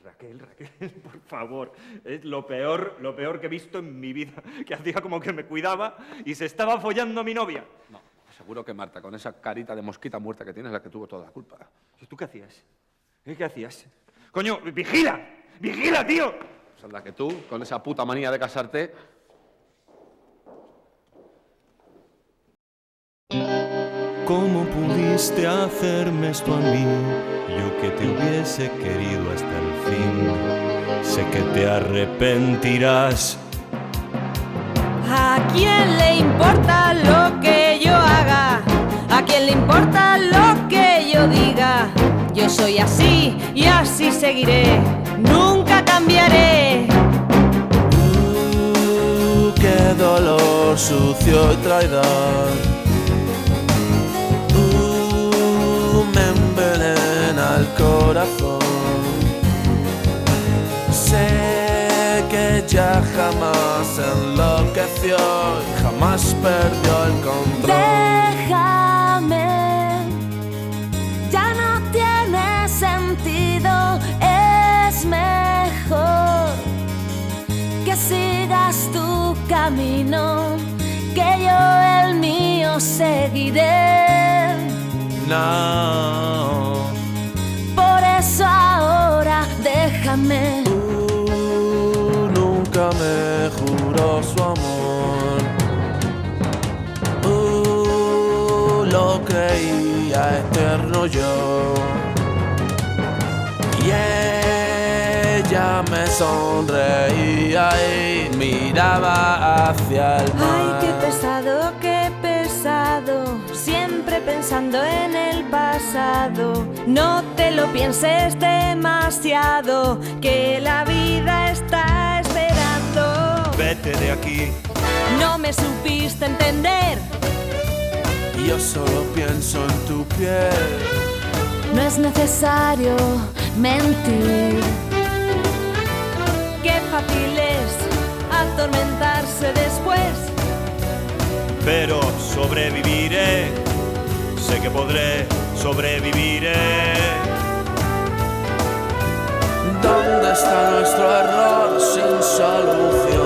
Raquel, por favor. Es lo peor que he visto en mi vida. Que hacía como que me cuidaba y se estaba follando a mi novia. No, seguro que Marta, con esa carita de mosquita muerta que tiene, es la que tuvo toda la culpa. ¿Y tú qué hacías? ¿Qué hacías? ¡Coño, vigila! ¡Vigila, tío! Pues anda que tú, con esa puta manía de casarte... ¿Cómo pudiste hacerme esto a mí? Yo que te hubiese querido hasta el fin. Sé que te arrepentirás. ¿A quién le importa lo que yo haga? ¿A quién le importa lo que yo diga? Yo soy así y así seguiré. Nunca cambiaré. Qué dolor sucio y traidor. Me envenena el corazón. Sé que ya jamás enloqueció y jamás perdió el control. Déjame, ya no tiene sentido. Es mejor que sigas tu camino, que yo el mío seguiré. No. Por eso ahora déjame. Nunca me juró su amor. Lo creía eterno yo. Y ella me sonreía y miraba hacia el mar. Ay, qué pesado, qué pesado. Siempre pensando en el pasado. No te lo pienses demasiado, que la vida está esperando. Vete de aquí. No me supiste entender. Yo solo pienso en tu piel. No es necesario mentir. Qué fácil es atormentarse después. Pero sobreviviré, sé que podré, sobreviviré. ¿Dónde está nuestro error sin solución?